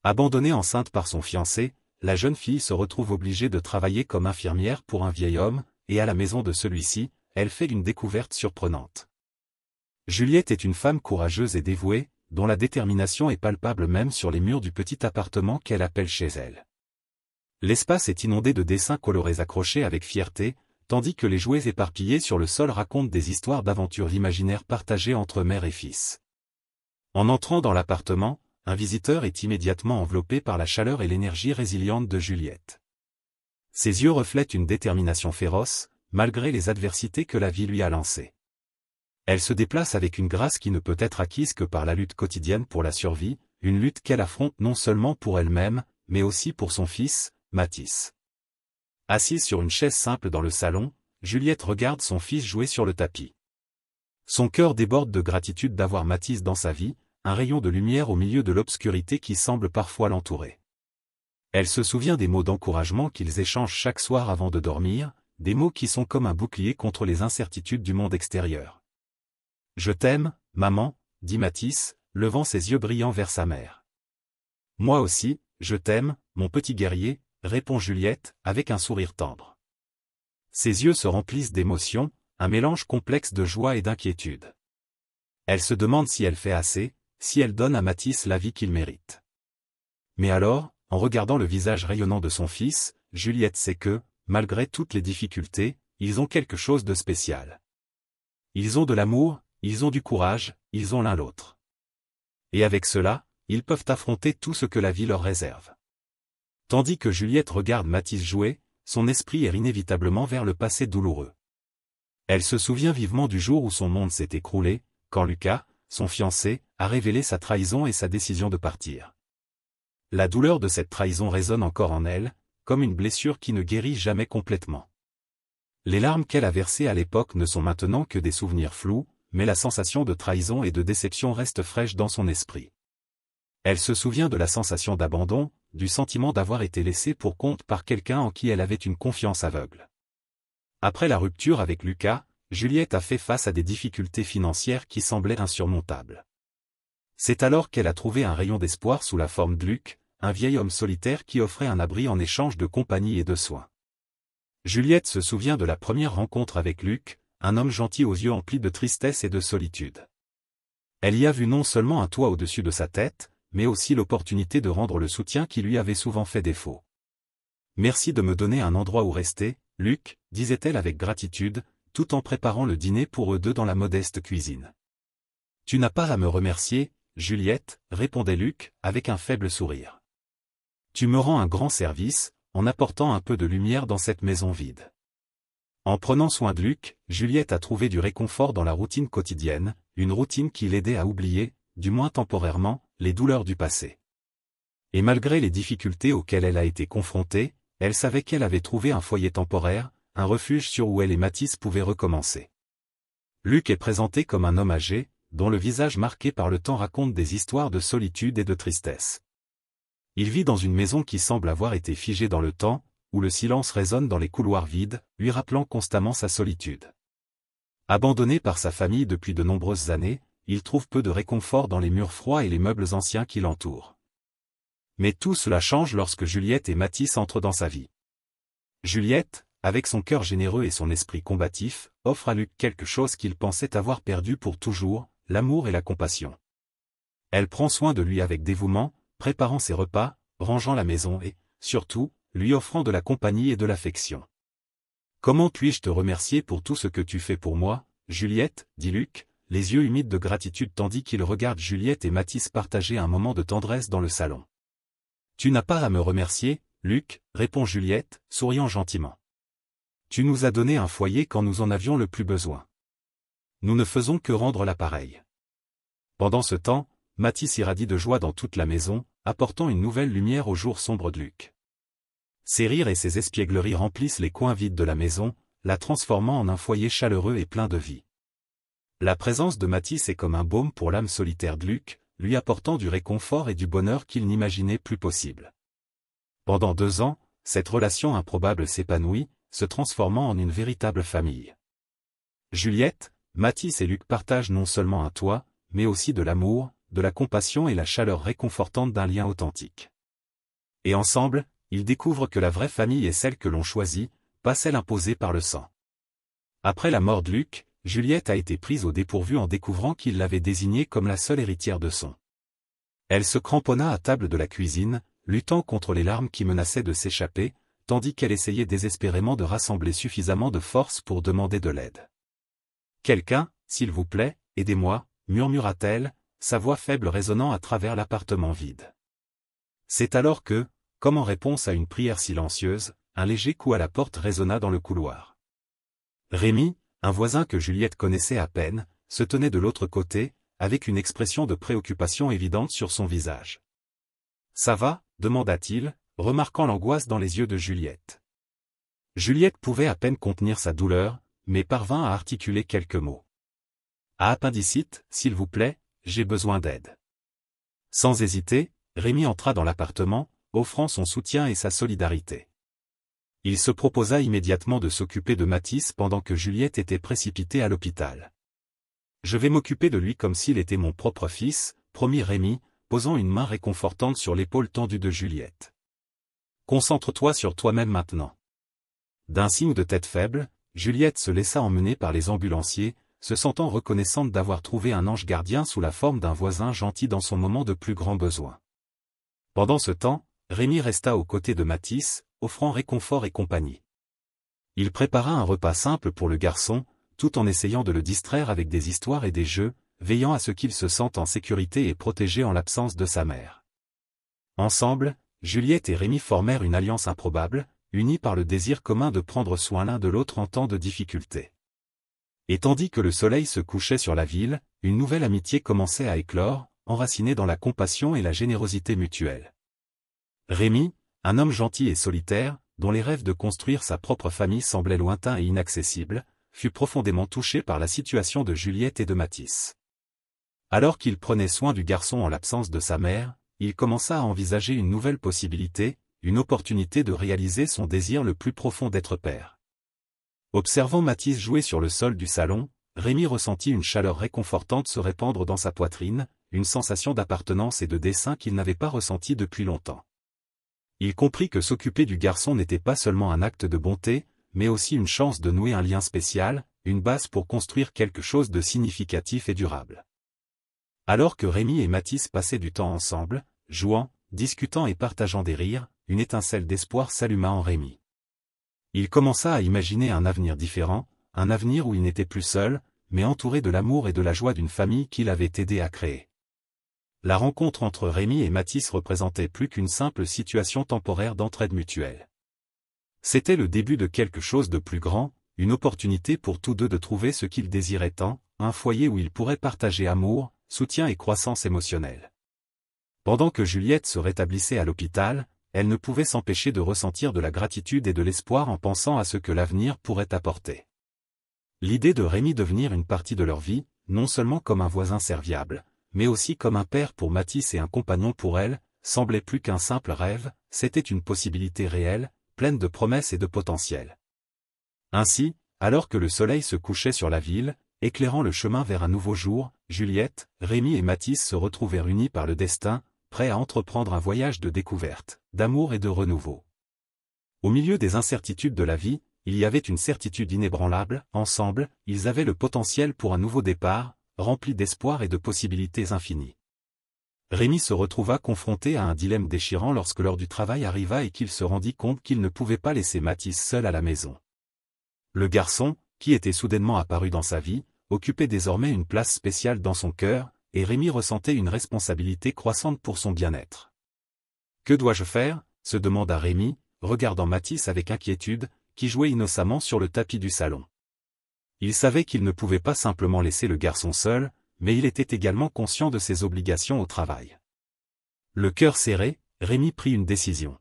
Abandonnée enceinte par son fiancé, la jeune fille se retrouve obligée de travailler comme infirmière pour un vieil homme, et à la maison de celui-ci, elle fait une découverte surprenante. Juliette est une femme courageuse et dévouée, dont la détermination est palpable même sur les murs du petit appartement qu'elle appelle chez elle. L'espace est inondé de dessins colorés accrochés avec fierté, tandis que les jouets éparpillés sur le sol racontent des histoires d'aventures imaginaires partagées entre mère et fils. En entrant dans l'appartement, un visiteur est immédiatement enveloppé par la chaleur et l'énergie résiliente de Juliette. Ses yeux reflètent une détermination féroce, malgré les adversités que la vie lui a lancées. Elle se déplace avec une grâce qui ne peut être acquise que par la lutte quotidienne pour la survie, une lutte qu'elle affronte non seulement pour elle-même, mais aussi pour son fils, Mathis. Assise sur une chaise simple dans le salon, Juliette regarde son fils jouer sur le tapis. Son cœur déborde de gratitude d'avoir Mathis dans sa vie, un rayon de lumière au milieu de l'obscurité qui semble parfois l'entourer. Elle se souvient des mots d'encouragement qu'ils échangent chaque soir avant de dormir, des mots qui sont comme un bouclier contre les incertitudes du monde extérieur. « Je t'aime, maman », dit Mathis, levant ses yeux brillants vers sa mère. « Moi aussi, je t'aime, mon petit guerrier », répond Juliette, avec un sourire tendre. Ses yeux se remplissent d'émotion, un mélange complexe de joie et d'inquiétude. Elle se demande si elle fait assez, si elle donne à Mathis la vie qu'il mérite. Mais alors, en regardant le visage rayonnant de son fils, Juliette sait que, malgré toutes les difficultés, ils ont quelque chose de spécial. Ils ont de l'amour, ils ont du courage, ils ont l'un l'autre. Et avec cela, ils peuvent affronter tout ce que la vie leur réserve. Tandis que Juliette regarde Mathis jouer, son esprit erre inévitablement vers le passé douloureux. Elle se souvient vivement du jour où son monde s'est écroulé, quand Lucas, son fiancé, a révélé sa trahison et sa décision de partir. La douleur de cette trahison résonne encore en elle, comme une blessure qui ne guérit jamais complètement. Les larmes qu'elle a versées à l'époque ne sont maintenant que des souvenirs flous, mais la sensation de trahison et de déception reste fraîche dans son esprit. Elle se souvient de la sensation d'abandon, du sentiment d'avoir été laissée pour compte par quelqu'un en qui elle avait une confiance aveugle. Après la rupture avec Lucas, Juliette a fait face à des difficultés financières qui semblaient insurmontables. C'est alors qu'elle a trouvé un rayon d'espoir sous la forme de Luc, un vieil homme solitaire qui offrait un abri en échange de compagnie et de soins. Juliette se souvient de la première rencontre avec Luc, un homme gentil aux yeux emplis de tristesse et de solitude. Elle y a vu non seulement un toit au-dessus de sa tête, mais aussi l'opportunité de rendre le soutien qui lui avait souvent fait défaut. « Merci de me donner un endroit où rester, Luc », disait-elle avec gratitude, tout en préparant le dîner pour eux deux dans la modeste cuisine. « Tu n'as pas à me remercier, Juliette », répondait Luc, avec un faible sourire. « Tu me rends un grand service, en apportant un peu de lumière dans cette maison vide. » En prenant soin de Luc, Juliette a trouvé du réconfort dans la routine quotidienne, une routine qui l'aidait à oublier, du moins temporairement, les douleurs du passé. Et malgré les difficultés auxquelles elle a été confrontée, elle savait qu'elle avait trouvé un foyer temporaire, un refuge sur où elle et Mathis pouvaient recommencer. Luc est présenté comme un homme âgé, dont le visage marqué par le temps raconte des histoires de solitude et de tristesse. Il vit dans une maison qui semble avoir été figée dans le temps, où le silence résonne dans les couloirs vides, lui rappelant constamment sa solitude. Abandonné par sa famille depuis de nombreuses années, il trouve peu de réconfort dans les murs froids et les meubles anciens qui l'entourent. Mais tout cela change lorsque Juliette et Mathis entrent dans sa vie. Juliette, avec son cœur généreux et son esprit combatif, offre à Luc quelque chose qu'il pensait avoir perdu pour toujours, l'amour et la compassion. Elle prend soin de lui avec dévouement, préparant ses repas, rangeant la maison et, surtout, lui offrant de la compagnie et de l'affection. « Comment puis-je te remercier pour tout ce que tu fais pour moi, Juliette » dit Luc, les yeux humides de gratitude tandis qu'il regarde Juliette et Mathis partager un moment de tendresse dans le salon. « Tu n'as pas à me remercier, Luc » répond Juliette, souriant gentiment. « Tu nous as donné un foyer quand nous en avions le plus besoin. Nous ne faisons que rendre l'appareil. » Pendant ce temps, Mathis irradie de joie dans toute la maison, apportant une nouvelle lumière au jour sombre de Luc. Ses rires et ses espiègleries remplissent les coins vides de la maison, la transformant en un foyer chaleureux et plein de vie. La présence de Mathis est comme un baume pour l'âme solitaire de Luc, lui apportant du réconfort et du bonheur qu'il n'imaginait plus possible. Pendant 2 ans, cette relation improbable s'épanouit, se transformant en une véritable famille. Juliette, Mathis et Luc partagent non seulement un toit, mais aussi de l'amour, de la compassion et la chaleur réconfortante d'un lien authentique. Et ensemble, ils découvrent que la vraie famille est celle que l'on choisit, pas celle imposée par le sang. Après la mort de Luc, Juliette a été prise au dépourvu en découvrant qu'il l'avait désignée comme la seule héritière de son. Elle se cramponna à table de la cuisine, luttant contre les larmes qui menaçaient de s'échapper, tandis qu'elle essayait désespérément de rassembler suffisamment de force pour demander de l'aide. « Quelqu'un, s'il vous plaît, aidez-moi » murmura-t-elle, sa voix faible résonnant à travers l'appartement vide. C'est alors que, comme en réponse à une prière silencieuse, un léger coup à la porte résonna dans le couloir. Rémi, un voisin que Juliette connaissait à peine, se tenait de l'autre côté, avec une expression de préoccupation évidente sur son visage. « Ça va » demanda-t-il, remarquant l'angoisse dans les yeux de Juliette. Juliette pouvait à peine contenir sa douleur, mais parvint à articuler quelques mots. « À appendicite, s'il vous plaît, j'ai besoin d'aide. » Sans hésiter, Rémi entra dans l'appartement, offrant son soutien et sa solidarité. Il se proposa immédiatement de s'occuper de Mathis pendant que Juliette était précipitée à l'hôpital. « Je vais m'occuper de lui comme s'il était mon propre fils », promit Rémi, posant une main réconfortante sur l'épaule tendue de Juliette. « Concentre-toi sur toi-même maintenant. » D'un signe de tête faible, Juliette se laissa emmener par les ambulanciers, se sentant reconnaissante d'avoir trouvé un ange gardien sous la forme d'un voisin gentil dans son moment de plus grand besoin. Pendant ce temps, Rémi resta aux côtés de Mathis, offrant réconfort et compagnie. Il prépara un repas simple pour le garçon, tout en essayant de le distraire avec des histoires et des jeux, veillant à ce qu'il se sente en sécurité et protégé en l'absence de sa mère. Ensemble, Juliette et Rémi formèrent une alliance improbable, unis par le désir commun de prendre soin l'un de l'autre en temps de difficulté. Et tandis que le soleil se couchait sur la ville, une nouvelle amitié commençait à éclore, enracinée dans la compassion et la générosité mutuelle. Rémi, un homme gentil et solitaire, dont les rêves de construire sa propre famille semblaient lointains et inaccessibles, fut profondément touché par la situation de Juliette et de Mathis. Alors qu'il prenait soin du garçon en l'absence de sa mère, il commença à envisager une nouvelle possibilité, une opportunité de réaliser son désir le plus profond d'être père. Observant Mathis jouer sur le sol du salon, Rémi ressentit une chaleur réconfortante se répandre dans sa poitrine, une sensation d'appartenance et de dessein qu'il n'avait pas ressentie depuis longtemps. Il comprit que s'occuper du garçon n'était pas seulement un acte de bonté, mais aussi une chance de nouer un lien spécial, une base pour construire quelque chose de significatif et durable. Alors que Rémi et Mathis passaient du temps ensemble, jouant, discutant et partageant des rires, une étincelle d'espoir s'alluma en Rémi. Il commença à imaginer un avenir différent, un avenir où il n'était plus seul, mais entouré de l'amour et de la joie d'une famille qu'il avait aidé à créer. La rencontre entre Rémi et Mathis représentait plus qu'une simple situation temporaire d'entraide mutuelle. C'était le début de quelque chose de plus grand, une opportunité pour tous deux de trouver ce qu'ils désiraient tant, un foyer où ils pourraient partager amour, soutien et croissance émotionnelle. Pendant que Juliette se rétablissait à l'hôpital, elle ne pouvait s'empêcher de ressentir de la gratitude et de l'espoir en pensant à ce que l'avenir pourrait apporter. L'idée de Rémi devenir une partie de leur vie, non seulement comme un voisin serviable, mais aussi comme un père pour Mathis et un compagnon pour elle, semblait plus qu'un simple rêve, c'était une possibilité réelle, pleine de promesses et de potentiel. Ainsi, alors que le soleil se couchait sur la ville, éclairant le chemin vers un nouveau jour, Juliette, Rémi et Mathis se retrouvèrent unis par le destin, prêts à entreprendre un voyage de découverte, d'amour et de renouveau. Au milieu des incertitudes de la vie, il y avait une certitude inébranlable, ensemble, ils avaient le potentiel pour un nouveau départ, rempli d'espoir et de possibilités infinies. Rémi se retrouva confronté à un dilemme déchirant lorsque l'heure du travail arriva et qu'il se rendit compte qu'il ne pouvait pas laisser Mathis seul à la maison. Le garçon, qui était soudainement apparu dans sa vie, occupait désormais une place spéciale dans son cœur, et Rémi ressentait une responsabilité croissante pour son bien-être. « Que dois-je faire ?» se demanda Rémi, regardant Mathis avec inquiétude, qui jouait innocemment sur le tapis du salon. Il savait qu'il ne pouvait pas simplement laisser le garçon seul, mais il était également conscient de ses obligations au travail. Le cœur serré, Rémi prit une décision.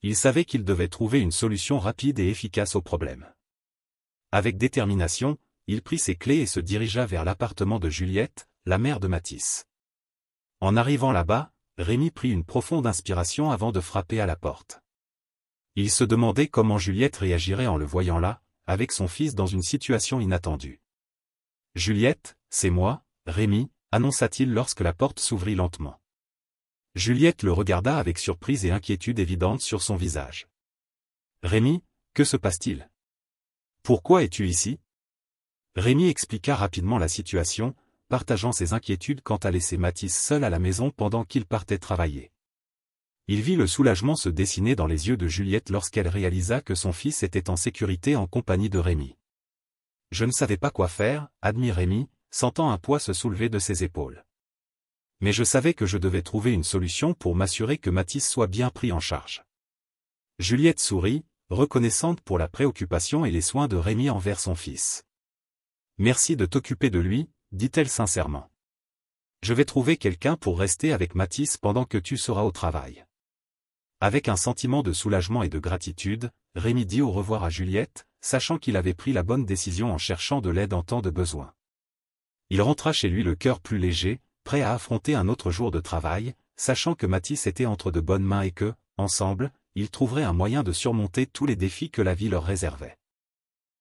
Il savait qu'il devait trouver une solution rapide et efficace au problème. Avec détermination, il prit ses clés et se dirigea vers l'appartement de Juliette, la mère de Mathis. En arrivant là-bas, Rémi prit une profonde inspiration avant de frapper à la porte. Il se demandait comment Juliette réagirait en le voyant là, avec son fils dans une situation inattendue. « Juliette, c'est moi, Rémi », annonça-t-il lorsque la porte s'ouvrit lentement. Juliette le regarda avec surprise et inquiétude évidente sur son visage. « Rémi, que se passe-t-il? Pourquoi es-tu ici ?» Rémi expliqua rapidement la situation, partageant ses inquiétudes quant à laisser Mathis seul à la maison pendant qu'il partait travailler. Il vit le soulagement se dessiner dans les yeux de Juliette lorsqu'elle réalisa que son fils était en sécurité en compagnie de Rémi. « Je ne savais pas quoi faire, » admit Rémi, sentant un poids se soulever de ses épaules. « Mais je savais que je devais trouver une solution pour m'assurer que Mathis soit bien pris en charge. » Juliette sourit, reconnaissante pour la préoccupation et les soins de Rémi envers son fils. « Merci de t'occuper de lui, » dit-elle sincèrement. « Je vais trouver quelqu'un pour rester avec Mathis pendant que tu seras au travail. » Avec un sentiment de soulagement et de gratitude, Rémi dit au revoir à Juliette, sachant qu'il avait pris la bonne décision en cherchant de l'aide en temps de besoin. Il rentra chez lui le cœur plus léger, prêt à affronter un autre jour de travail, sachant que Mathis était entre de bonnes mains et que, ensemble, ils trouveraient un moyen de surmonter tous les défis que la vie leur réservait.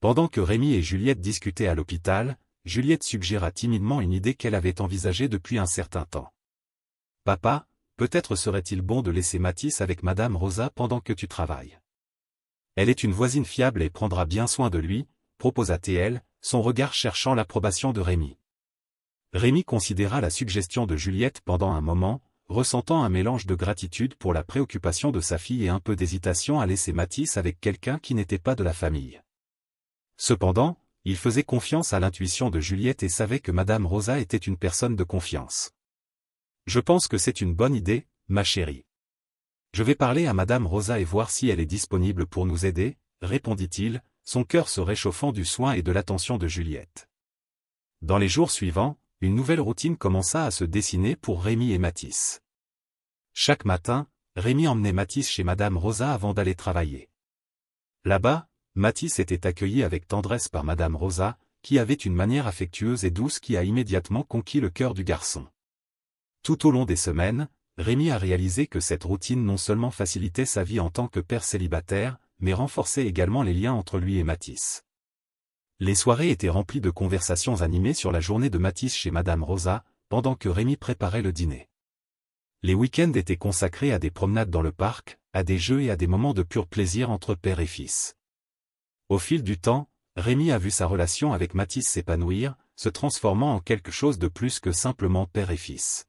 Pendant que Rémi et Juliette discutaient à l'hôpital, Juliette suggéra timidement une idée qu'elle avait envisagée depuis un certain temps. « Papa, peut-être serait-il bon de laisser Mathis avec Madame Rosa pendant que tu travailles. Elle est une voisine fiable et prendra bien soin de lui, » proposa-t-elle, son regard cherchant l'approbation de Rémi. Rémi considéra la suggestion de Juliette pendant un moment, ressentant un mélange de gratitude pour la préoccupation de sa fille et un peu d'hésitation à laisser Mathis avec quelqu'un qui n'était pas de la famille. Cependant, il faisait confiance à l'intuition de Juliette et savait que Madame Rosa était une personne de confiance. « Je pense que c'est une bonne idée, ma chérie. Je vais parler à Madame Rosa et voir si elle est disponible pour nous aider, » répondit-il, son cœur se réchauffant du soin et de l'attention de Juliette. Dans les jours suivants, une nouvelle routine commença à se dessiner pour Rémi et Mathis. Chaque matin, Rémi emmenait Mathis chez Madame Rosa avant d'aller travailler. Là-bas, Mathis était accueilli avec tendresse par Madame Rosa, qui avait une manière affectueuse et douce qui a immédiatement conquis le cœur du garçon. Tout au long des semaines, Rémi a réalisé que cette routine non seulement facilitait sa vie en tant que père célibataire, mais renforçait également les liens entre lui et Mathis. Les soirées étaient remplies de conversations animées sur la journée de Mathis chez Madame Rosa, pendant que Rémi préparait le dîner. Les week-ends étaient consacrés à des promenades dans le parc, à des jeux et à des moments de pur plaisir entre père et fils. Au fil du temps, Rémi a vu sa relation avec Mathis s'épanouir, se transformant en quelque chose de plus que simplement père et fils.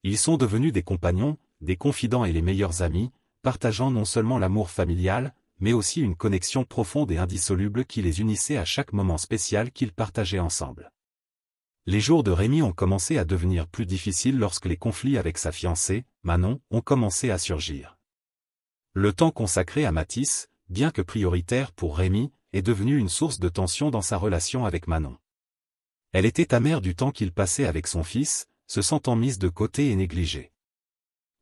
Ils sont devenus des compagnons, des confidents et les meilleurs amis, partageant non seulement l'amour familial, mais aussi une connexion profonde et indissoluble qui les unissait à chaque moment spécial qu'ils partageaient ensemble. Les jours de Rémi ont commencé à devenir plus difficiles lorsque les conflits avec sa fiancée, Manon, ont commencé à surgir. Le temps consacré à Mathis, bien que prioritaire pour Rémi, est devenu une source de tension dans sa relation avec Manon. Elle était amère du temps qu'il passait avec son fils, se sentant mise de côté et négligée.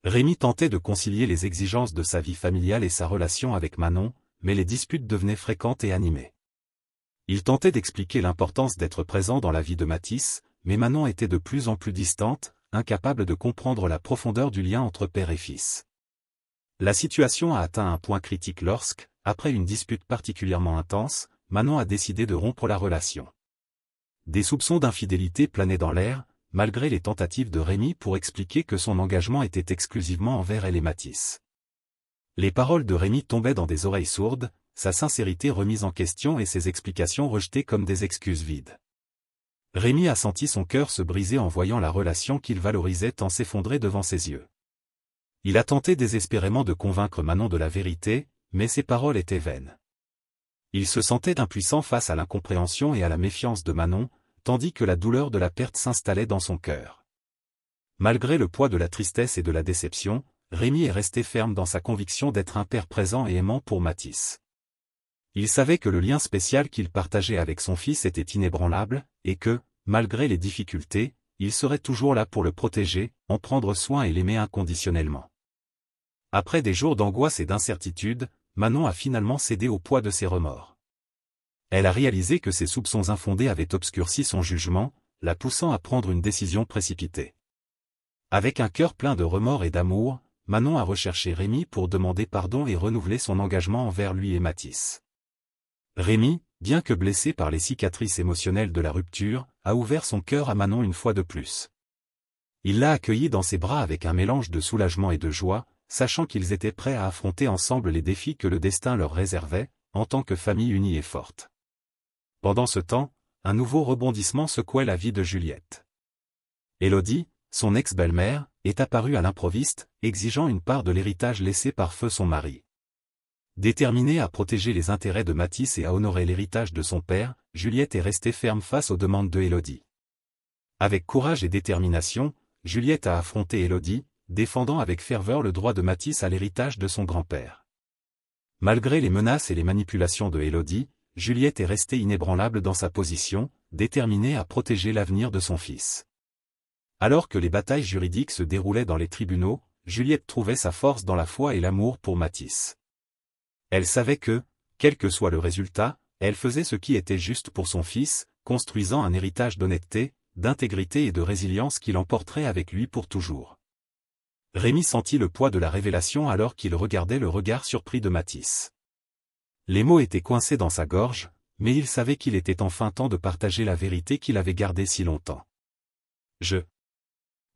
Rémi tentait de concilier les exigences de sa vie familiale et sa relation avec Manon, mais les disputes devenaient fréquentes et animées. Il tentait d'expliquer l'importance d'être présent dans la vie de Mathis, mais Manon était de plus en plus distante, incapable de comprendre la profondeur du lien entre père et fils. La situation a atteint un point critique lorsque, après une dispute particulièrement intense, Manon a décidé de rompre la relation. Des soupçons d'infidélité planaient dans l'air, malgré les tentatives de Rémi pour expliquer que son engagement était exclusivement envers elle et Mathis. Les paroles de Rémi tombaient dans des oreilles sourdes, sa sincérité remise en question et ses explications rejetées comme des excuses vides. Rémi a senti son cœur se briser en voyant la relation qu'il valorisait tant s'effondrer devant ses yeux. Il a tenté désespérément de convaincre Manon de la vérité, mais ses paroles étaient vaines. Il se sentait impuissant face à l'incompréhension et à la méfiance de Manon, tandis que la douleur de la perte s'installait dans son cœur. Malgré le poids de la tristesse et de la déception, Rémi est resté ferme dans sa conviction d'être un père présent et aimant pour Mathis. Il savait que le lien spécial qu'il partageait avec son fils était inébranlable, et que, malgré les difficultés, il serait toujours là pour le protéger, en prendre soin et l'aimer inconditionnellement. Après des jours d'angoisse et d'incertitude, Manon a finalement cédé au poids de ses remords. Elle a réalisé que ses soupçons infondés avaient obscurci son jugement, la poussant à prendre une décision précipitée. Avec un cœur plein de remords et d'amour, Manon a recherché Rémi pour demander pardon et renouveler son engagement envers lui et Mathis. Rémi, bien que blessé par les cicatrices émotionnelles de la rupture, a ouvert son cœur à Manon une fois de plus. Il l'a accueilli dans ses bras avec un mélange de soulagement et de joie, sachant qu'ils étaient prêts à affronter ensemble les défis que le destin leur réservait, en tant que famille unie et forte. Pendant ce temps, un nouveau rebondissement secouait la vie de Juliette. Élodie, son ex-belle-mère, est apparue à l'improviste, exigeant une part de l'héritage laissé par feu son mari. Déterminée à protéger les intérêts de Mathis et à honorer l'héritage de son père, Juliette est restée ferme face aux demandes de Élodie. Avec courage et détermination, Juliette a affronté Élodie, défendant avec ferveur le droit de Mathis à l'héritage de son grand-père. Malgré les menaces et les manipulations de Élodie, Juliette est restée inébranlable dans sa position, déterminée à protéger l'avenir de son fils. Alors que les batailles juridiques se déroulaient dans les tribunaux, Juliette trouvait sa force dans la foi et l'amour pour Mathis. Elle savait que, quel que soit le résultat, elle faisait ce qui était juste pour son fils, construisant un héritage d'honnêteté, d'intégrité et de résilience qui l'emporterait avec lui pour toujours. Rémi sentit le poids de la révélation alors qu'il regardait le regard surpris de Mathis. Les mots étaient coincés dans sa gorge, mais il savait qu'il était enfin temps de partager la vérité qu'il avait gardée si longtemps.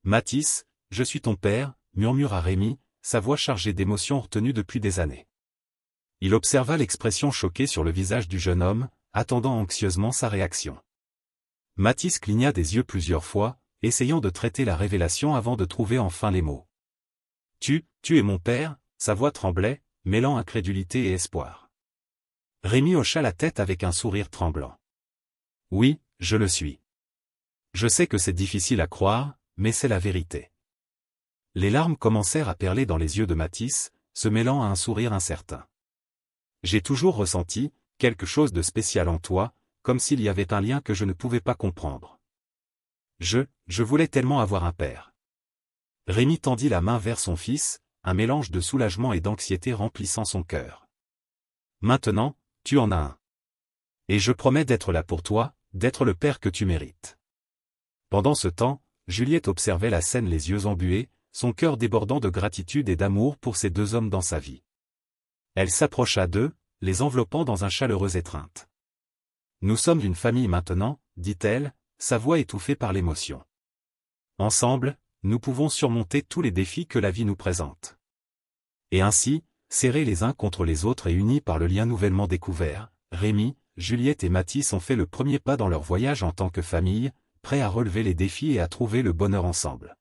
Mathis, je suis ton père, murmura Rémi, sa voix chargée d'émotions retenues depuis des années. Il observa l'expression choquée sur le visage du jeune homme, attendant anxieusement sa réaction. Mathis cligna des yeux plusieurs fois, essayant de traiter la révélation avant de trouver enfin les mots. Tu es mon père, sa voix tremblait, mêlant incrédulité et espoir. Rémi hocha la tête avec un sourire tremblant. Oui, je le suis. Je sais que c'est difficile à croire, mais c'est la vérité. Les larmes commencèrent à perler dans les yeux de Mathis, se mêlant à un sourire incertain. J'ai toujours ressenti quelque chose de spécial en toi, comme s'il y avait un lien que je ne pouvais pas comprendre. Je voulais tellement avoir un père. Rémi tendit la main vers son fils, un mélange de soulagement et d'anxiété remplissant son cœur. Maintenant, tu en as un. Et je promets d'être là pour toi, d'être le père que tu mérites. Pendant ce temps, Juliette observait la scène les yeux embués, son cœur débordant de gratitude et d'amour pour ces deux hommes dans sa vie. Elle s'approcha d'eux, les enveloppant dans un chaleureux étreinte. Nous sommes une famille maintenant, dit-elle, sa voix étouffée par l'émotion. Ensemble, nous pouvons surmonter tous les défis que la vie nous présente. Et ainsi, serrés les uns contre les autres et unis par le lien nouvellement découvert, Rémi, Juliette et Mathis ont fait le premier pas dans leur voyage en tant que famille, prêts à relever les défis et à trouver le bonheur ensemble.